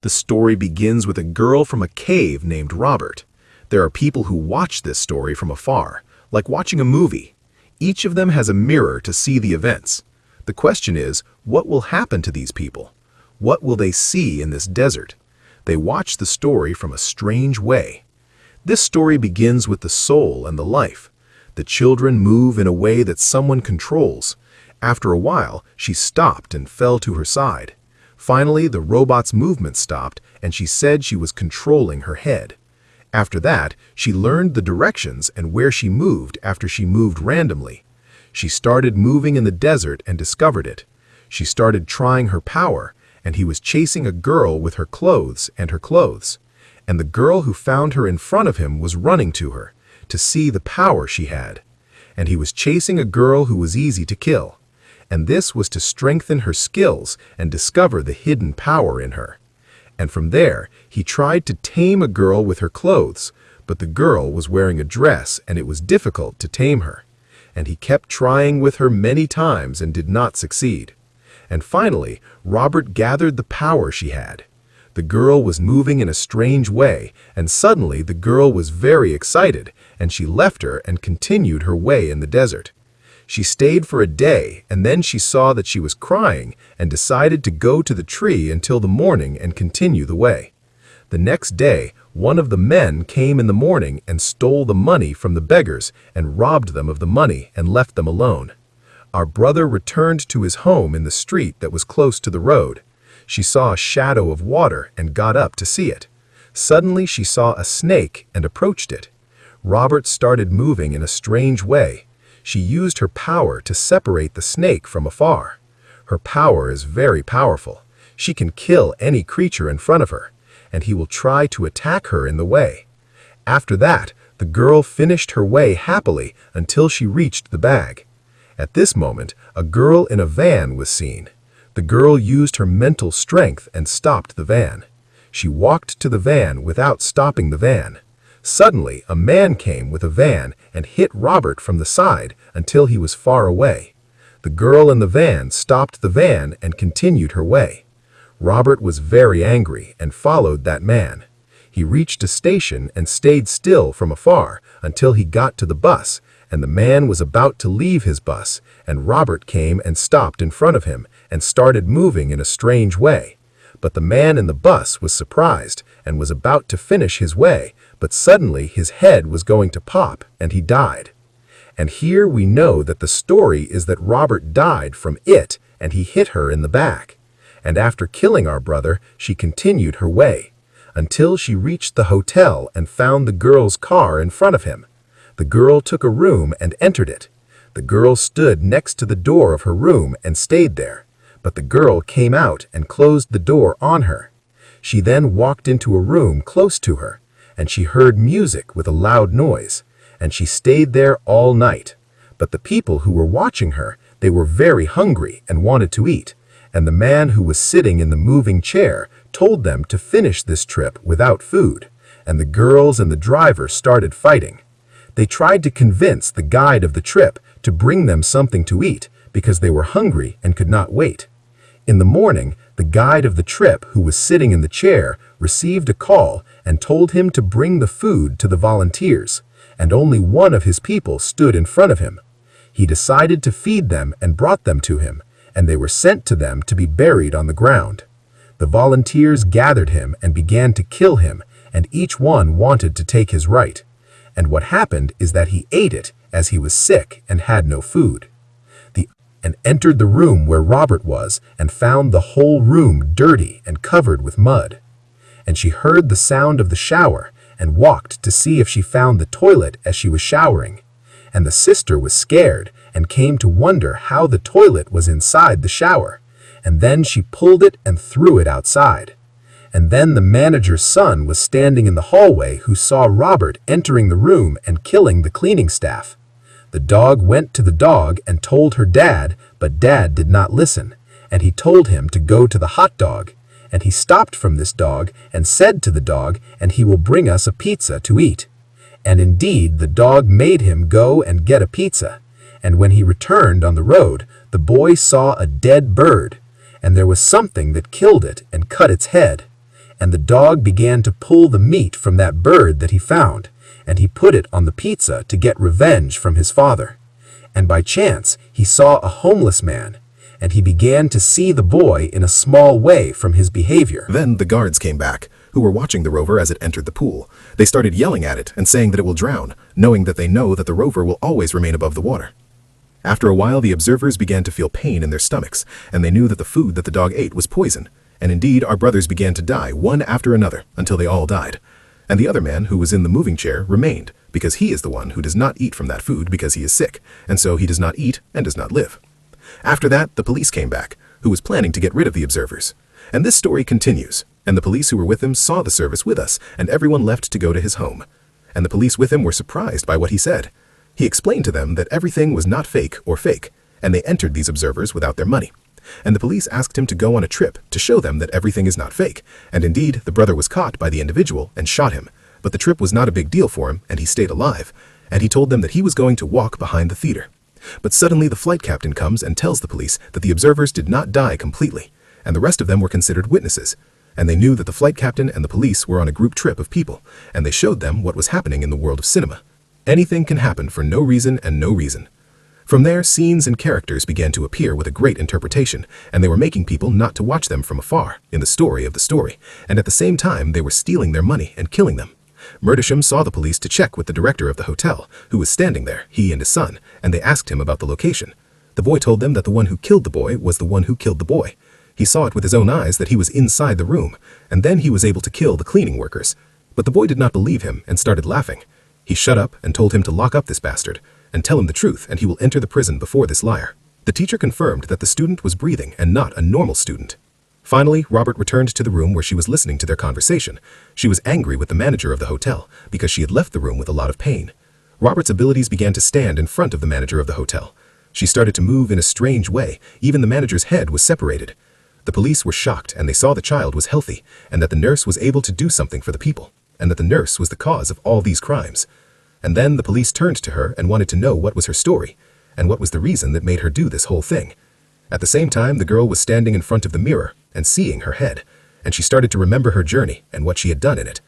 The story begins with a girl from a cave named Robert. There are people who watch this story from afar, like watching a movie. Each of them has a mirror to see the events. The question is, what will happen to these people? What will they see in this desert? They watch the story from a strange way. This story begins with the soul and the life. The children move in a way that someone controls. After a while, she stopped and fell to her side. Finally, the robot's movement stopped, and she said she was controlling her head. After that, she learned the directions and where she moved after she moved randomly. She started moving in the desert and discovered it. She started trying her power, and he was chasing a girl with her clothes and her clothes. And the girl who found her in front of him was running to her, to see the power she had. And he was chasing a girl who was easy to kill. And this was to strengthen her skills and discover the hidden power in her. And from there, he tried to tame a girl with her clothes, but the girl was wearing a dress and it was difficult to tame her. And he kept trying with her many times and did not succeed. And finally, Robert gathered the power she had. The girl was moving in a strange way, and suddenly the girl was very excited, and she left her and continued her way in the desert. She stayed for a day, and then she saw that she was crying and decided to go to the tree until the morning and continue the way. The next day, one of the men came in the morning and stole the money from the beggars and robbed them of the money and left them alone. Our brother returned to his home in the street that was close to the road. She saw a shadow of water and got up to see it. Suddenly she saw a snake and approached it. Robert started moving in a strange way. She used her power to separate the snake from afar. Her power is very powerful. She can kill any creature in front of her, and he will try to attack her in the way. After that, the girl finished her way happily until she reached the bag. At this moment, a girl in a van was seen. The girl used her mental strength and stopped the van. She walked to the van without stopping the van. Suddenly, a man came with a van and hit Robert from the side until he was far away. The girl in the van stopped the van and continued her way. Robert was very angry and followed that man. He reached a station and stayed still from afar until he got to the bus, and the man was about to leave his bus, and Robert came and stopped in front of him and started moving in a strange way. But the man in the bus was surprised and was about to finish his way, but suddenly his head was going to pop and he died. And here we know that the story is that Robert died from it and he hit her in the back. And after killing our brother, she continued her way until she reached the hotel and found the girl's car in front of him. The girl took a room and entered it. The girl stood next to the door of her room and stayed there. But the girl came out and closed the door on her. She then walked into a room close to her, and she heard music with a loud noise, and she stayed there all night. But the people who were watching her, they were very hungry and wanted to eat, and the man who was sitting in the moving chair told them to finish this trip without food, and the girls and the driver started fighting. They tried to convince the guide of the trip to bring them something to eat because they were hungry and could not wait. In the morning, the guide of the trip who was sitting in the chair received a call and told him to bring the food to the volunteers, and only one of his people stood in front of him. He decided to feed them and brought them to him, and they were sent to them to be buried on the ground. The volunteers gathered him and began to kill him, and each one wanted to take his right. And what happened is that he ate it as he was sick and had no food. And entered the room where Robert was and found the whole room dirty and covered with mud. And she heard the sound of the shower and walked to see if she found the toilet as she was showering. And the sister was scared and came to wonder how the toilet was inside the shower. And then she pulled it and threw it outside. And then the manager's son was standing in the hallway who saw Robert entering the room and killing the cleaning staff. The dog went to the dog and told her dad, but dad did not listen, and he told him to go to the hot dog. And he stopped from this dog and said to the dog, and he will bring us a pizza to eat. And indeed, the dog made him go and get a pizza. And when he returned on the road, the boy saw a dead bird, and there was something that killed it and cut its head. and the dog began to pull the meat from that bird that he found, and he put it on the pizza to get revenge from his father. And by chance, he saw a homeless man, and he began to see the boy in a small way from his behavior. Then the guards came back, who were watching the rover as it entered the pool. They started yelling at it and saying that it will drown, knowing that they know that the rover will always remain above the water. After a while, the observers began to feel pain in their stomachs, and they knew that the food that the dog ate was poison. And indeed, our brothers began to die, one after another, until they all died. And the other man, who was in the moving chair, remained, because he is the one who does not eat from that food because he is sick, and so he does not eat and does not live. After that, the police came back, who was planning to get rid of the observers. And this story continues, and the police who were with him saw the service with us, and everyone left to go to his home. And the police with him were surprised by what he said. He explained to them that everything was not fake or fake, and they entered these observers without their money. And the police asked him to go on a trip to show them that everything is not fake, and indeed the brother was caught by the individual and shot him. But the trip was not a big deal for him, and he stayed alive, and he told them that he was going to walk behind the theater. But suddenly the flight captain comes and tells the police that the observers did not die completely, and the rest of them were considered witnesses. And they knew that the flight captain and the police were on a group trip of people, and they showed them what was happening in the world of cinema. Anything can happen for no reason and no reason. From there, scenes and characters began to appear with a great interpretation, and they were making people not to watch them from afar, in the story of the story, and at the same time they were stealing their money and killing them. Murdisham saw the police to check with the director of the hotel, who was standing there, he and his son, and they asked him about the location. The boy told them that the one who killed the boy was the one who killed the boy. He saw it with his own eyes that he was inside the room, and then he was able to kill the cleaning workers. But the boy did not believe him and started laughing. He shut up and told him to lock up this bastard, and tell him the truth, and he will enter the prison before this liar. The teacher confirmed that the student was breathing and not a normal student. Finally, Robert returned to the room where she was listening to their conversation. She was angry with the manager of the hotel because she had left the room with a lot of pain. Robert's abilities began to stand in front of the manager of the hotel. She started to move in a strange way. Even the manager's head was separated. The police were shocked, and they saw the child was healthy, and that the nurse was able to do something for the people, and that the nurse was the cause of all these crimes. And then the police turned to her and wanted to know what was her story, and what was the reason that made her do this whole thing. At the same time, the girl was standing in front of the mirror and seeing her head, and she started to remember her journey and what she had done in it.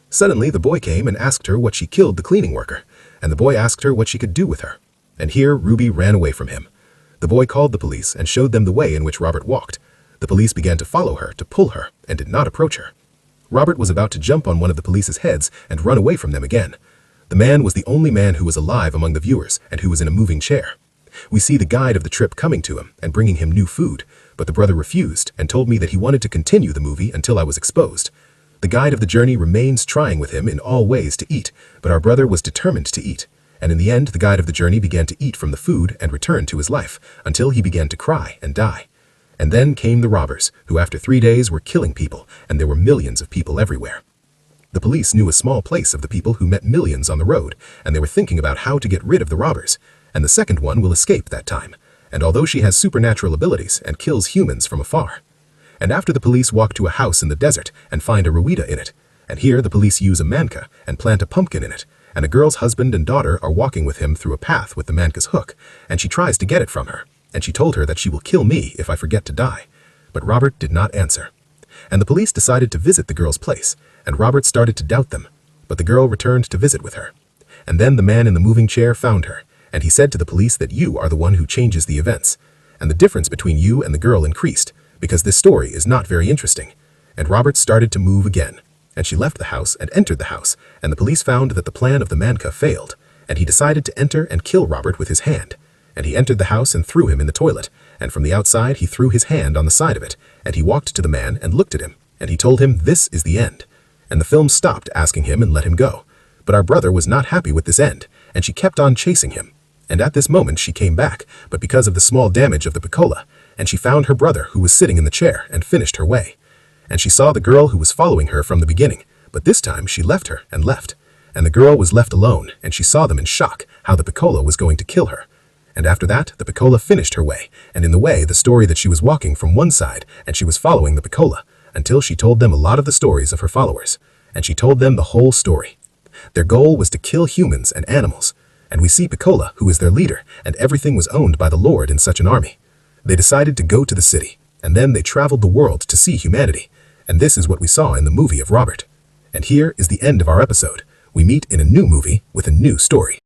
Suddenly, the boy came and asked her what she killed the cleaning worker, and the boy asked her what she could do with her. And here, Ruby ran away from him. The boy called the police and showed them the way in which Robert walked. The police began to follow her, to pull her, and did not approach her. Robert was about to jump on one of the police's heads and run away from them again. The man was the only man who was alive among the viewers and who was in a moving chair. We see the guide of the trip coming to him and bringing him new food, but the brother refused and told me that he wanted to continue the movie until I was exposed. The guide of the journey remains trying with him in all ways to eat, but our brother was determined to eat. And in the end, the guide of the journey began to eat from the food and return to his life until he began to cry and die. And then came the robbers, who after 3 days were killing people, and there were millions of people everywhere. The police knew a small place of the people who met millions on the road, and they were thinking about how to get rid of the robbers, and the second one will escape that time, and although she has supernatural abilities and kills humans from afar. And after the police walk to a house in the desert and find a Ruida in it, and here the police use a manka and plant a pumpkin in it, and a girl's husband and daughter are walking with him through a path with the manka's hook, and she tries to get it from her, and she told her that she will kill me if I forget to die. But Robert did not answer. And the police decided to visit the girl's place, and Robert started to doubt them, but the girl returned to visit with her. And then the man in the moving chair found her, and he said to the police that you are the one who changes the events, and the difference between you and the girl increased, because this story is not very interesting. And Robert started to move again, and she left the house and entered the house, and the police found that the plan of the manka failed, and he decided to enter and kill Robert with his hand. And he entered the house and threw him in the toilet, and from the outside he threw his hand on the side of it, and he walked to the man and looked at him, and he told him this is the end. And the film stopped asking him and let him go. But our brother was not happy with this end, and she kept on chasing him. And at this moment she came back, but because of the small damage of the Piccola, and she found her brother who was sitting in the chair and finished her way. And she saw the girl who was following her from the beginning, but this time she left her and left. And the girl was left alone, and she saw them in shock how the Piccola was going to kill her. And after that, the Piccola finished her way, and in the way the story that she was walking from one side, and she was following the Piccola, until she told them a lot of the stories of her followers, and she told them the whole story. Their goal was to kill humans and animals, and we see Piccola, who is their leader, and everything was owned by the Lord in such an army. They decided to go to the city, and then they traveled the world to see humanity, And this is what we saw in the movie of Robert. And here is the end of our episode. We meet in a new movie with a new story.